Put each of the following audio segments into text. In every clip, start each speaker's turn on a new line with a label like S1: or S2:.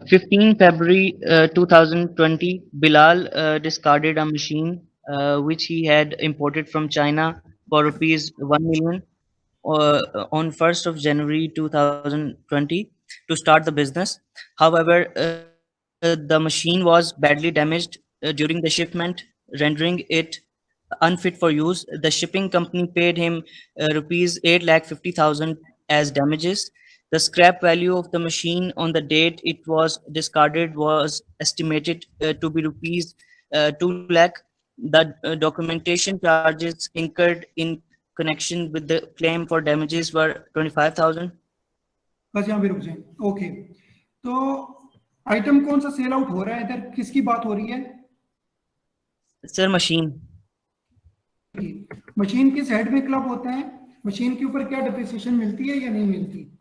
S1: 15 February 2020, Bilal discarded a machine which he had imported from China for rupees 1 million on 1st of January 2020 to start the business. However, the machine was badly damaged during the shipment, rendering it unfit for use. The shipping company paid him rupees 8,50,000 as damages. The scrap value of the machine on the date it was discarded was estimated to be rupees 2 lakh. The documentation charges incurred in connection with the claim for damages were 25,000.
S2: बस यहाँ पे रुक जाए। Okay, तो item कौन सा sell out हो रहा है इधर, किसकी बात हो रही है?
S1: Sir machine.
S2: मशीन किस हेड में क्लब होता है? मशीन के ऊपर क्या डेप्रिसिएशन मिलती है या नहीं मिलती?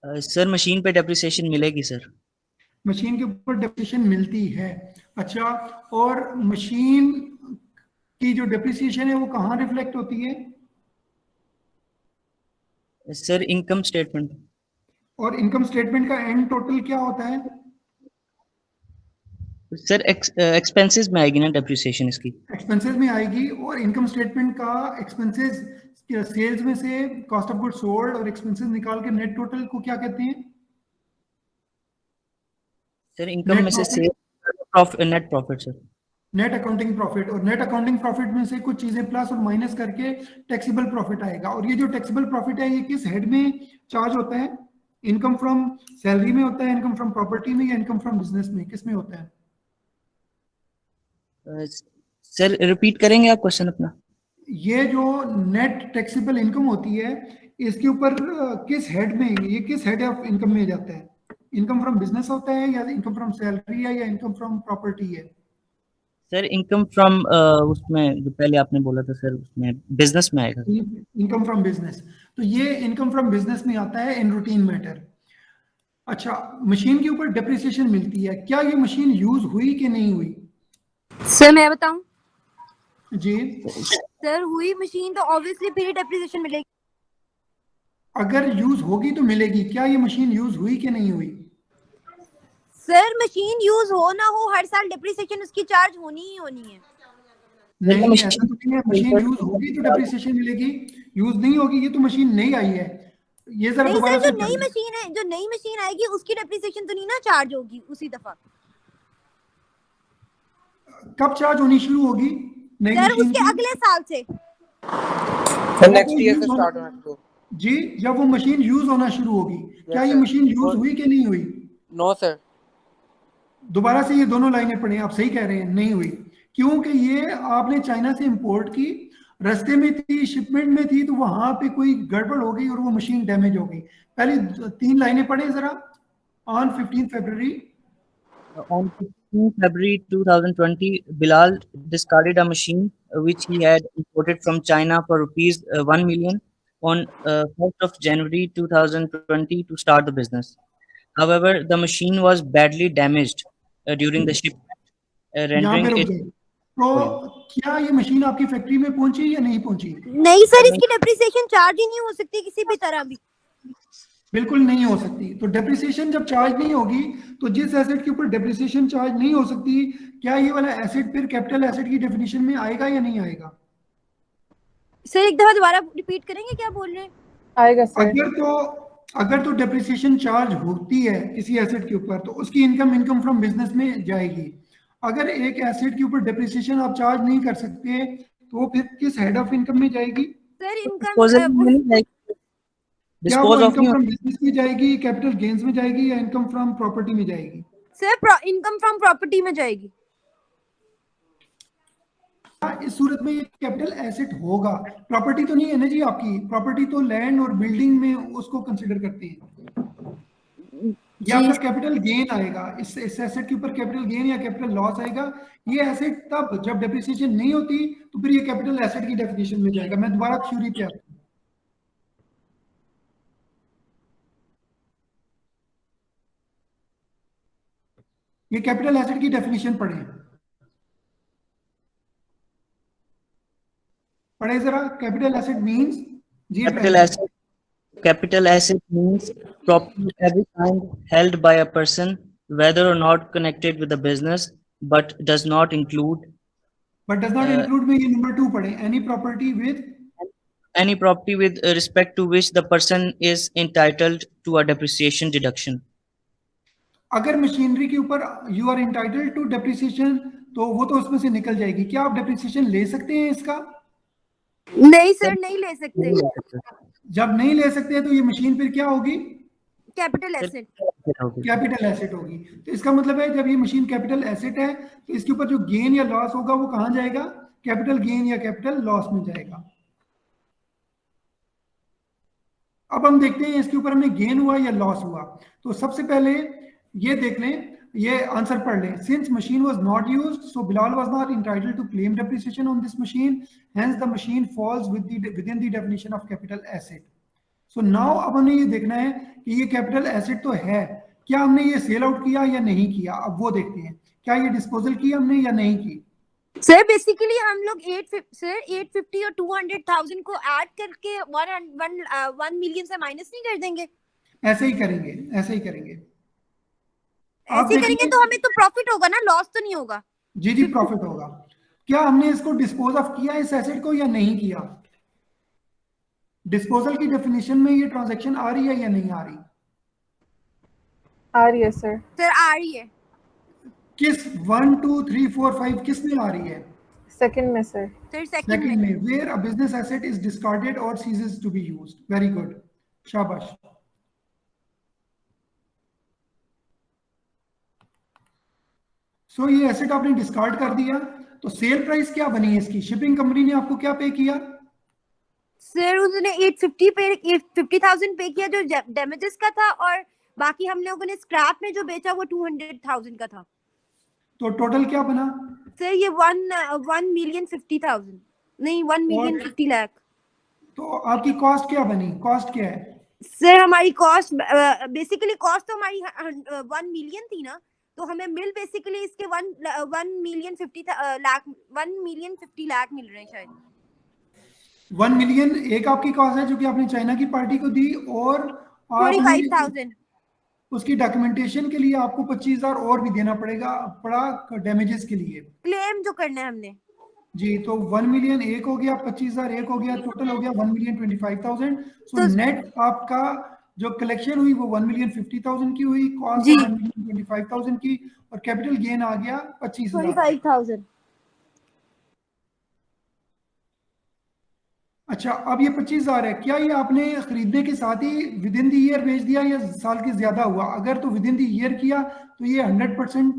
S1: सर मशीन पे डेप्रिसिएशन मिलेगी सर।
S2: मशीन के ऊपर डेप्रिसिएशन मिलती है। अच्छा, और मशीन की जो डेप्रिसिएशन है वो कहाँ रिफ्लेक्ट होती है?
S1: Sir income statement.
S2: और इनकम स्टेटमेंट का एंड टोटल क्या होता है?
S1: सर एक्सपेंसेस में आएगी ना डेप्रिसिएशन इसकी।
S2: एक्सपेंसेस में आएगी, और इनकम स्टेटमेंट का एक्सपेंसेस सेल्स में से कॉस्ट ऑफ गुड्स सोल्ड और एक्सपेंसेस निकाल के नेट टोटल को क्या कहते हैं?
S1: सर इनकम में से sale net profit sir.
S2: Net accounting profit, और नेट अकाउंटिंग प्रॉफिट में से कुछ चीजें प्लस और माइनस करके टैक्सेबल प्रॉफिट आएगा। और ये जो टैक्सेबल प्रॉफिट है ये किस हेड में चार्ज होता है? इनकम फ्रॉम सैलरी में होता है, इनकम फ्रॉम प्रॉपर्टी में, या इनकम फ्रॉम बिजनेस में, किस में होता है?
S1: सर रिपीट करेंगे आप क्वेश्चन अपना?
S2: ये जो नेट टैक्सेबल इनकम होती है इसके ऊपर किस हेड में, ये किस हेड ऑफ इनकम में जाता है? इनकम फ्रॉम बिजनेस होता है, या इनकम फ्रॉम सैलरी है, या इनकम फ्रॉम प्रॉपर्टी है?
S1: सर इनकम फ्रॉम उसमें जो पहले आपने बोला था सर उसमें बिजनेस में आएगा।
S2: इनकम फ्रॉम बिजनेस, तो ये इनकम फ्रॉम बिजनेस में आता है इन रूटीन मैटर। अच्छा, मशीन के ऊपर डेप्रिसिएशन मिलती है, क्या ये मशीन यूज हुई कि नहीं हुई?
S3: सर मैं बताऊं?
S2: जी
S3: सर हुई मशीन तो ऑब्वियसली फिर डेप्रिसिएशन मिलेगी।
S2: अगर यूज होगी तो मिलेगी, क्या ये मशीन यूज हुई कि नहीं हुई?
S3: सर मशीन यूज हो ना हो हर साल डेप्रिसिएशन उसकी चार्ज होनी ही होनी है।
S2: नहीं, ऐसा तो नहीं है। मशीन यूज होगी तो डेप्रिसिएशन मिलेगी, यूज नहीं होगी, ये तो मशीन नहीं आई है। ये जरा दोबारा से
S3: जो नई मशीन है, जो नई मशीन आएगी उसकी डेप्रिसिएशन तो नहीं ना चार्ज होगी उसी दफा।
S2: कब चार्ज होनी शुरू होगी नई मशीन?
S3: उसके अगले साल से।
S4: नेक्स्ट ईयर से स्टार्ट होना शुरू।
S2: जी, जब वो मशीन यूज होना शुरू होगी। क्या ये मशीन यूज हुई कि नहीं हुई?
S4: No sir.
S2: दोबारा से ये दोनों लाइनें पढ़ें, आप सही कह रहे हैं, नहीं हुई। क्योंकि ये आपने चाइना से इंपोर्ट की, रास्ते में थी, शिपमेंट में थी, तो वहां पे कोई गड़बड़ हो गई और वो मशीन डैमेज हो गई। पहले 3 लाइनें पढ़े जरा। On 15 February
S1: On 15 February 2020, Bilal discarded a machine which he had imported from China for rupees 1 million on 1st of January 2020 to start the business. However, the machine was badly damaged during the shipment, rendering it.
S2: तो क्या ये machine आपकी factory में पहुंची या नहीं पहुंची?
S3: नहीं सर, इसकी डेप्रिसिएशन चार्ज ही नहीं हो सकती किसी भी तरह भी।
S2: बिल्कुल नहीं हो सकती। तो डेप्रिसिएशन जब चार्ज नहीं होगी तो जिस एसेट के ऊपर डेप्रिसिएशन चार्ज नहीं हो सकती, क्या ये वाला एसेट फिर कैपिटल एसेट की डेफिनेशन में आएगा या नहीं आएगा?
S3: सर एक दफा दोबारा रिपीट करेंगे, क्या बोल रहे हैं?
S4: आएगा सर।
S2: अगर तो डेप्रिसिएशन चार्ज होती है किसी एसेट के ऊपर तो उसकी इनकम फ्रॉम बिजनेस में जाएगी। अगर एक एसेट के ऊपर डेप्रिसिएशन आप चार्ज नहीं कर सकते तो फिर किस हेड ऑफ इनकम में जाएगी?
S3: सर इनकम
S2: क्या वो इनकम फ्रॉम बिजनेस में जाएगी, कैपिटल गेन्स में जाएगी, या इनकम फ्रॉम प्रॉपर्टी में जाएगी?
S3: सर इनकम फ्रॉम प्रॉपर्टी में जाएगी।
S2: इस सूरत में ये कैपिटल एसेट होगा। प्रॉपर्टी तो नहीं है ना जी आपकी, प्रॉपर्टी तो लैंड और बिल्डिंग में उसको कंसीडर करते हैं। या फिर कैपिटल गेन आएगा, इस एसेट के ऊपर कैपिटल गेन या कैपिटल लॉस आएगा। ये एसेट तब जब डेप्रिसिएशन नहीं होती तो फिर ये कैपिटल एसेट की डेफिनेशन में जाएगा। मैं दोबारा थ्योरी पे आता हूं। ये कैपिटल एसेट की डेफिनेशन पढ़े जरा। Capital asset means
S1: Capital asset means property of every kind held by a person, whether or not connected with the business, but does not include
S2: but does not include में ये number 2 पढ़े, any property with
S1: any property with respect to which the person is entitled to a depreciation deduction.
S2: अगर machinery के ऊपर you are entitled to depreciation तो वो तो उसमें से निकल जाएगी। क्या आप डेप्रिसिएशन ले सकते हैं इसका?
S3: नहीं सर, नहीं ले सकते।
S2: जब नहीं ले सकते हैं तो ये मशीन फिर क्या होगी?
S3: Capital asset.
S2: कैपिटल एसेट होगी। तो इसका मतलब है जब ये मशीन कैपिटल एसेट है तो इसके ऊपर जो गेन या लॉस होगा वो कहां जाएगा? कैपिटल गेन या कैपिटल लॉस में जाएगा। अब हम देखते हैं इसके ऊपर हमें गेन हुआ या लॉस हुआ। तो सबसे पहले ये देख लें, ये आंसर पढ़ लें। Since machine was not used so Bilal was not entitled to claim depreciation on this machine, hence the machine falls within the definition of capital asset. So now अब हमें ये देखना है कि ये कैपिटल एसेट तो है, क्या हमने ये सेल आउट किया या नहीं किया। अब वो देखते हैं, क्या ये डिस्पोजल की हमने या नहीं की।
S3: सर बेसिकली हम लोग 850 और 200,000 को ऐड करके 1 मिलियन से माइनस नहीं कर देंगे?
S2: ऐसे ही करेंगे, ऐसे ही करेंगे।
S3: ऐसे करेंगे तो हमें तो प्रॉफिट होगा ना, लॉस तो नहीं होगा।
S2: जी जी प्रॉफिट होगा। क्या हमने इसको डिस्पोज ऑफ किया इस एसेट को या नहीं किया? डिस्पोजल की डेफिनेशन में ये ट्रांजैक्शन आ रही है या नहीं आ रही?
S5: आ रही है सर।
S3: सर आ रही है।
S2: किस 1 2 3 4 5 किस में आ रही है?
S5: सेकंड में सर।
S3: सर सेकंड में।
S2: Where a business asset is discarded or ceases to be used. Very good, शाबाश। सो ये एसेट आपने डिस्कार्ड कर दिया, तो सेल प्राइस क्या बनी है इसकी? शिपिंग कंपनी ने आपको क्या पे किया?
S3: सर उसने 850,000 पे किया जो डैमेजेस का था, और बाकी हम लोगों ने स्क्रैप में जो बेचा वो 200,000 का था।
S2: तो टोटल क्या बना?
S3: सर ये 1,50,000 नहीं 1,50,00,000।
S2: तो आपकी कॉस्ट क्या बनी? कॉस्ट क्या है?
S3: सर हमारी कॉस्ट बेसिकली कॉस्ट तो हमारी 1 मिलियन थी ना, तो हमें मिल बेसिकली इसके 1,50,00,000 मिल रहे हैं शायद।
S2: 1 मिलियन एक आपकी कॉस्ट है जो कि आपने चाइना की पार्टी को दी, और
S3: 45,000
S2: उसकी डॉक्यूमेंटेशन के लिए आपको 25,000 और भी देना पड़ा डैमेजेस के लिए,
S3: क्लेम जो करना है हमने।
S2: जी। तो 1 मिलियन एक हो गया, 25,000 एक हो गया, टोटल हो गया 1,25,000। सो नेट आपका जो कलेक्शन हुई वो 1,50,000 की हुई, कॉस्ट 1,25,000 की, और कैपिटल गेन आ गया
S3: 25,000।
S2: अच्छा, अब ये 25,000 है, क्या ये आपने खरीदने के साथ ही विद इन द ईयर बेच दिया या साल के ज्यादा हुआ? अगर तो विद इन द ईयर किया तो ये 100%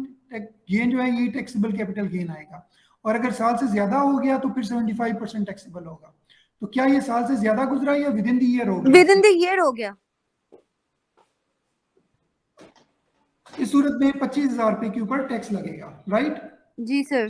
S2: गेन जो है ये टैक्सेबल कैपिटल गेन आएगा, और अगर साल से ज्यादा हो गया तो फिर 75% टैक्सेबल होगा। तो क्या ये साल से ज्यादा गुजरा या विद इन द ईयर हो गया?
S3: विद इन द ईयर हो गया।
S2: इस सूरत में 25,000 रुपए के ऊपर टैक्स लगेगा, राइट?
S3: जी सर।